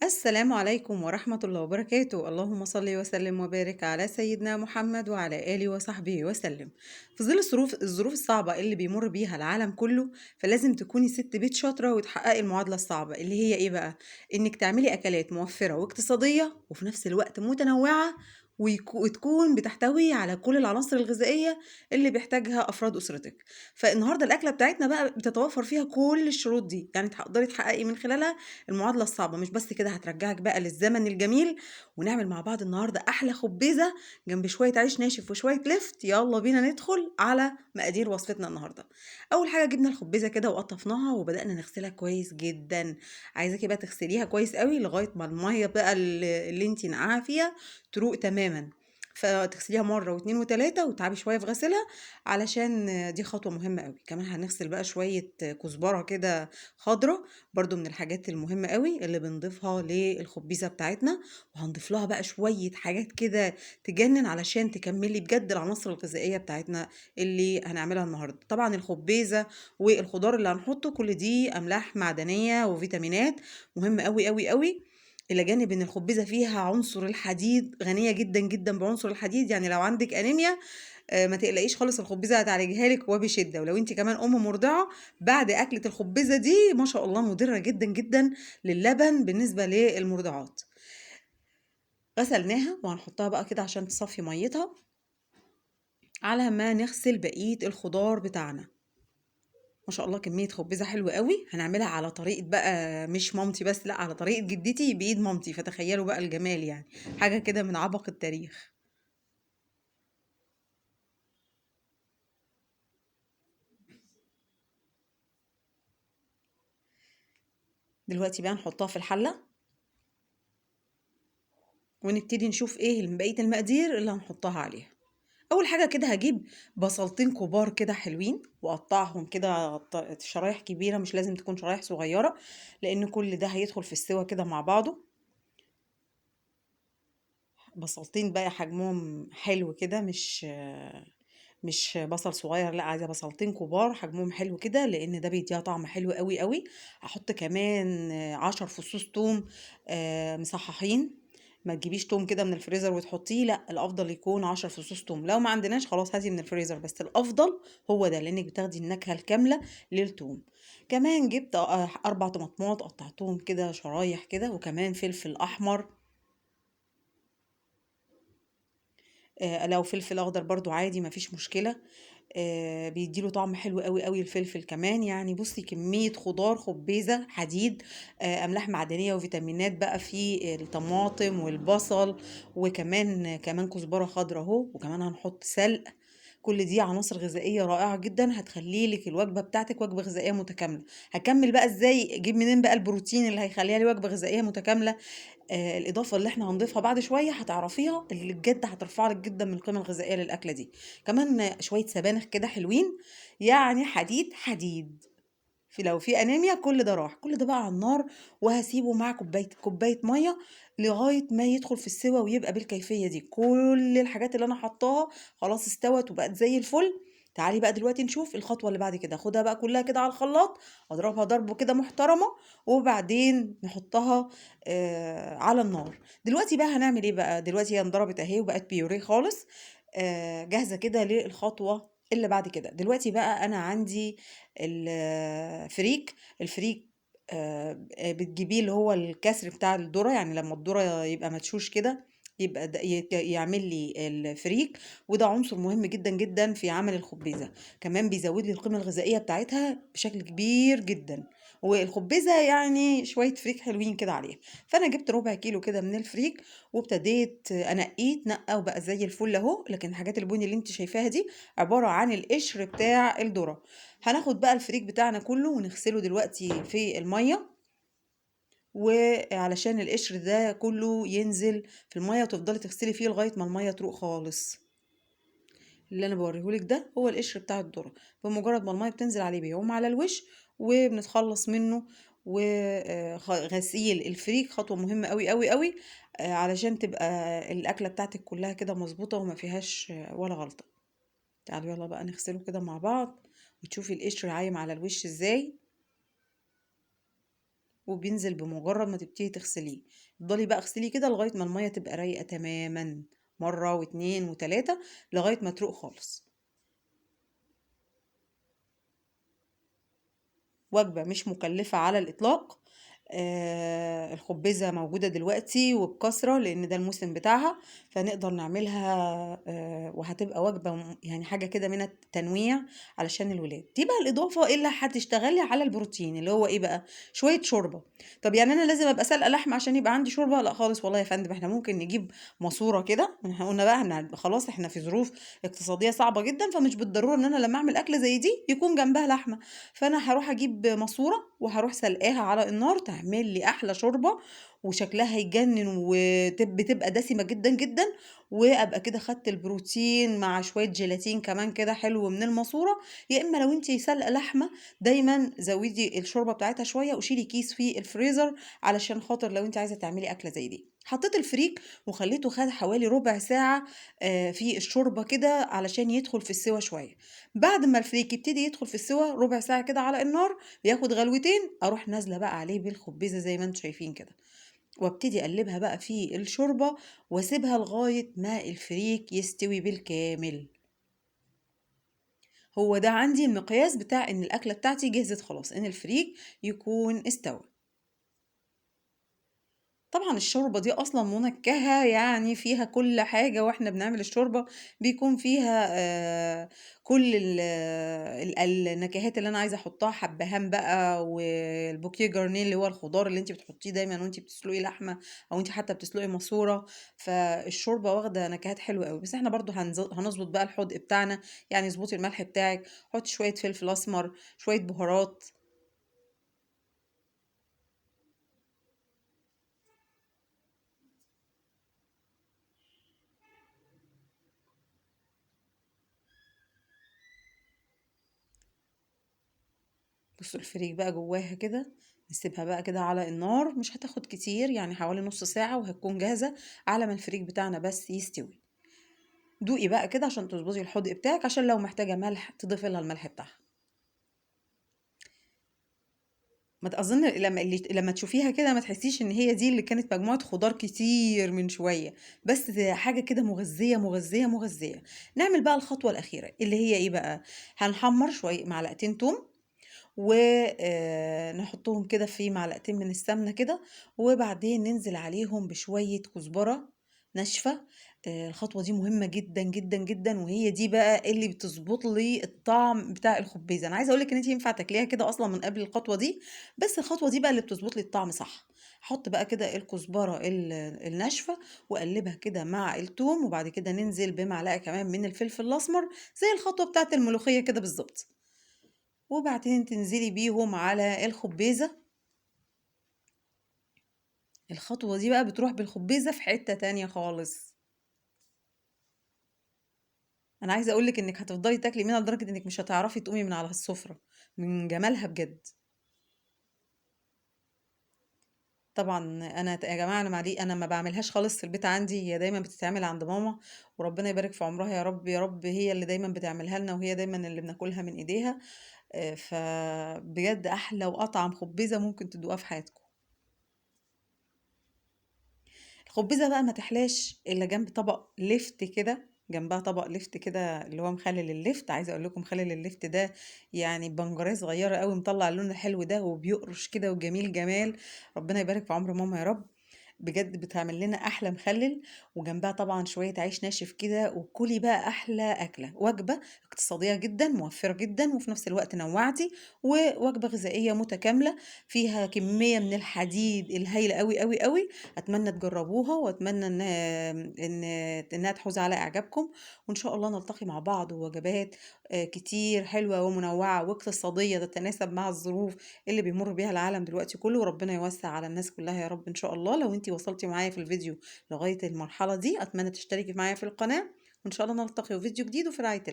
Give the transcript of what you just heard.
السلام عليكم ورحمة الله وبركاته. اللهم صل وسلم وبارك على سيدنا محمد وعلى آله وصحبه وسلم. في ظل الظروف الصعبة اللي بيمر بيها العالم كله، فلازم تكوني ست بيت شاطرة وتحققي المعادلة الصعبة اللي هي ايه بقى؟ انك تعملي اكلات موفرة واقتصادية وفي نفس الوقت متنوعة، وتكون بتحتوي على كل العناصر الغذائية اللي بيحتاجها أفراد أسرتك. فالنهاردة الأكلة بتاعتنا بقى بتتوفر فيها كل الشروط دي، يعني تقدري تحققي من خلالها المعادلة الصعبة. مش بس كده، هترجعك بقى للزمن الجميل، ونعمل مع بعض النهاردة أحلى خبيزة جنب شوية عيش ناشف وشوية لفت. يلا بينا ندخل على مقادير وصفتنا النهاردة. أول حاجة جبنا الخبيزة كده وقطفناها وبدأنا نغسلها كويس جدا. عايزاكي بقى تغسليها كويس قوي لغاية ما المية بقى اللي انتي نقعها فيها تروق تماما. فتغسليها مرة واتنين وتلاتة وتعبي شوية في غسلها، علشان دي خطوة مهمة قوي. كمان هنغسل بقى شوية كزبرة كده خضرة، برضو من الحاجات المهمة قوي اللي بنضيفها للخبيزة بتاعتنا. وهنضيف لها بقى شوية حاجات كده تجنن علشان تكملي بجد العناصر الغذائية بتاعتنا اللي هنعملها النهاردة. طبعا الخبيزة والخضار اللي هنحطه كل دي أملاح معدنية وفيتامينات مهمة قوي قوي قوي. إلى جانب إن الخبيزة فيها عنصر الحديد، غنية جدا جدا بعنصر الحديد. يعني لو عندك أنيميا ما تقلقيش خالص، الخبيزة هتعالجها لك وبشدة. ولو انت كمان ام مرضعة، بعد اكلة الخبيزة دي ما شاء الله مضرة جدا جدا للبن بالنسبة للمرضعات. غسلناها وهنحطها بقى كده عشان تصفي ميتها، على ما نغسل بقية الخضار بتاعنا. ما شاء الله كمية خبيزة حلوة قوي. هنعملها على طريقة بقى مش مامتي بس، لا، على طريقة جدتي بإيد مامتي. فتخيلوا بقى الجمال، يعني حاجة كده من عبق التاريخ. دلوقتي بقى نحطها في الحلة ونبتدي نشوف ايه بقية المقادير اللي هنحطها عليها. اول حاجه كده هجيب بصلتين كبار كده حلوين واقطعهم كده شرايح كبيره، مش لازم تكون شرايح صغيره، لان كل ده هيدخل في السوا كده مع بعضه. بصلتين بقى حجمهم حلو كده، مش بصل صغير، لا، عايزه بصلتين كبار حجمهم حلو كده، لان ده بيديها طعم حلو قوي قوي. هحط كمان 10 فصوص توم مصححين. ما تجيبيش توم كده من الفريزر وتحطيه، لا، الافضل يكون 10 فصوص توم. لو ما عندناش خلاص هاتي من الفريزر، بس الافضل هو ده، لانك بتاخدي النكهه الكامله للتوم. كمان جبت 4 طماطمات قطعتهم كده شرايح كده، وكمان فلفل احمر. لو فلفل اخضر برضو عادي مفيش مشكله. بيديله طعم حلو قوي قوي الفلفل كمان. يعني بصي كميه خضار خبيزه حديد، املاح معدنيه وفيتامينات بقى في الطماطم والبصل، وكمان كزبره خضراء اهو، وكمان هنحط سلق. كل دي عناصر غذائيه رائعه جدا، هتخلي لك الوجبه بتاعتك وجبه غذائيه متكامله. هكمل بقى ازاي اجيب منين بقى البروتين اللي هيخليها لي وجبه غذائيه متكامله. الإضافة اللي إحنا هنضيفها بعد شوية هتعرفيها، اللي بجد هترفع لك جدا من القيمة الغذائية للأكلة دي. كمان شوية سبانخ كده حلوين، يعني حديد حديد. لو في أنيميا كل ده راح. كل ده بقى على النار، وهسيبه مع كوباية مية لغاية ما يدخل في السوا ويبقى بالكيفية دي. كل الحاجات اللي أنا حطاها خلاص استوت وبقت زي الفل. تعالي بقى دلوقتي نشوف الخطوة اللي بعد كده. خدها بقى كلها كده على الخلاط، اضربها ضربة كده محترمة، وبعدين نحطها على النار. دلوقتي بقى هنعمل ايه بقى؟ دلوقتي هي انضربت اهي وبقت بيوريه خالص، جاهزة كده للخطوة اللي بعد كده. دلوقتي بقى انا عندي الفريك. بتجيبيه اللي هو الكسر بتاع الذرة، يعني لما الذرة يبقى مدشوش كده يبقى يعمل لي الفريك. وده عنصر مهم جدا جدا في عمل الخبيزة. كمان بيزود لي القيمة الغذائية بتاعتها بشكل كبير جدا. والخبيزة يعني شوية فريك حلوين كده عليها. فأنا جبت ربع كيلو كده من الفريك، وابتديت أنقيه اتنقى وبقى زي الفل أهو. لكن الحاجات البني اللي انت شايفاها دي عبارة عن القشر بتاع الذرة. هناخد بقى الفريك بتاعنا كله ونغسله دلوقتي في المية، وعلشان القشر ده كله ينزل في المية، وتفضلي تغسلي فيه لغاية ما المية تروق خالص. اللي انا بوريهولك ده هو القشر بتاع الذرة. بمجرد ما المية بتنزل عليه بيعوم على الوش وبنتخلص منه. وغسيل الفريك خطوة مهمة قوي قوي قوي، علشان تبقى الأكلة بتاعتك كلها كده مظبوطة وما فيهاش ولا غلطة. تعالوا يلا بقى نغسله كده مع بعض، وتشوفي القشر عايم على الوش ازاي. وبينزل بمجرد ما تبتدي تغسليه. افضلي بقى اغسليه كده لغاية ما المَيّة تبقى رايقة تمامًا، مرة و2 و3 لغاية ما تروق خالص. وجبة مش مكلفة على الإطلاق. الخبزة موجودة دلوقتي وبكثرة لأن ده الموسم بتاعها، فنقدر نعملها. وهتبقى وجبة يعني حاجة كده من التنويع علشان الولاد. دي بقى الإضافة اللي هتشتغلي على البروتين اللي هو إيه بقى؟ شوية شوربة. طب يعني أنا لازم أبقى سالقة لحمة عشان يبقى عندي شوربة؟ لا خالص والله يا فندم، احنا ممكن نجيب ماسورة كده. احنا قلنا بقى خلاص احنا في ظروف اقتصادية صعبة جدا، فمش بالضرورة ان انا لما اعمل أكلة زي دي يكون جنبها لحمة. فانا هروح اجيب ماسوره وهروح سلقاها على النار تعمل لي احلى شوربه، وشكلها يجنن وبتبقى دسمه جدا جدا. وابقى كده خدت البروتين مع شويه جيلاتين كمان كده حلو من الماسوره. يا اما لو انتي سلقه لحمه دايما زودي الشوربه بتاعتها شويه وشيلي كيس في الفريزر، علشان خاطر لو انت عايزه تعملي اكله زي دي. حطيت الفريك وخليته خد حوالي ربع ساعه في الشوربه كده علشان يدخل في السوا شويه. بعد ما الفريك يبتدي يدخل في السوا ربع ساعة كده على النار بياخد غلوتين، اروح نازلة بقى عليه بالخبيزة زي ما انتم شايفين كده، وابتدي اقلبها بقى في الشوربة واسيبها لغاية ما الفريك يستوي بالكامل. هو ده عندي المقياس بتاع ان الاكلة بتاعتي جهزت خلاص، ان الفريك يكون استوى. طبعًا الشوربة دي أصلًا منكهة، يعني فيها كل حاجة وإحنا بنعمل الشوربة، بيكون فيها كل النكهات اللي أنا عايزة أحطها، حبهان بقى والبوكيه جارنيه اللي هو الخضار اللي أنتِ بتحطيه دايمًا وأنتِ بتسلقي لحمة أو أنتِ حتى بتسلقي ماسورة. فالشوربة واخدة نكهات حلوة أوي، بس إحنا برضه هنضبط بقى الحُدق بتاعنا. يعني اضبطي الملح بتاعِك، حطي شوية فلفل أسمر، شوية بهارات. بُصّوا الفريك بقى جواها كده، نسيبها بقى كده على النار، مش هتاخد كتير، يعني حوالي نُص ساعة وهتكون جاهزة على ما الفريك بتاعنا بس يستوي. دوقي بقى كده عشان تضبطي الحُدْق بتاعِك، عشان لو محتاجة ملح تضيفي لها الملح بتاعها. ما أظن لمّا تشوفيها كده ما تحسيش إن هي دي اللي كانت مجموعة خضار كتير من شوية، بس حاجة كده مغذية، مغذية، مغذية. نعمل بقى الخطوة الأخيرة اللي هي إيه بقى؟ هنحمّر معلقتين توم و نحطهم كده في معلقتين من السمنة كده، وبعدين ننزل عليهم بشوية كزبرة ناشفة. الخطوة دي مهمة جدًا، جدًا، جدًا، وهي دي بقى اللي بتضبط لي الطعم بتاع الخبيزة. أنا عايزة أقول لِك إن أنتِ ينفع تاكليها كده أصلًا من قبل الخطوة دي، بس الخطوة دي بقى اللي بتضبط لي الطعم صح. هاحط بقى كده الكزبرة الناشفة وأقلبها كده مع التوم، وبعد كده ننزل بمعلقة كمان من الفلفل الأسمر، زي الخطوة بتاعة الملوخية كده بالضبط. وبعدين تنزلي بيهم على الخبيزة. الخطوة دي بقى بتروح بالخبيزة في حتة تانية خالص. أنا عايزة أقول لِك إنِك هتفضلي تاكلي منها لدرجة إنِك مش هتعرفي تقومي من على السفرة، من جمالها بجد. طبعًا أنا يا جماعة أنا ما باعملهاش خالص في البيت عندي، هي دايمًا بتتعمل عند ماما، وربنا يبارك في عمرها يا رب، يا رب هي اللي دايمًا بتعملها لنا، وهي دايمًا اللي بناكلها من إيديها. فبجد أحلى وأطعم خبيزة ممكن تدوقوها في حياتكم. الخبيزة بقى ما تحلاش إلا جنب طبق لفت كده، جنبها طبق لفت كده اللي هو مخلل اللفت. عايزة أقول لكم مخلل اللفت ده يعني بنجرية صغيرة أوي مطلّع اللون الحلو ده وبيقرش كده وجميل جمال. ربنا يبارك في عمر ماما يا رب. بجد بتعمل لنا أحلى مخلل، وجنبها طبعًا شوية عيش ناشف كده، وكُلي بقى أحلى أكلة. وجبة اقتصادية جدًا، موفّرة جدًا، وفي نفس الوقت نوّعتِ، ووجبة غذائية متكاملة، فيها كمية من الحديد الهايلة أوي، أوي، أوي. أتمنى تجربوها، وأتمنى إن إنها تحوز على إعجابكم، وإن شاء الله نلتقي مع بعض ووجبات كتير حلوة ومنوعة واقتصادية تتناسب مع الظروف اللي بيمر بيها العالم دلوقتي كله. وربنا يوسع على الناس كلها يا رب إن شاء الله. لو انتي وصلتي معايا في الفيديو لغاية المرحلة دي أتمنى تشتركي معايا في القناة، وإن شاء الله نلتقي في فيديو جديد وفي رعاية الله.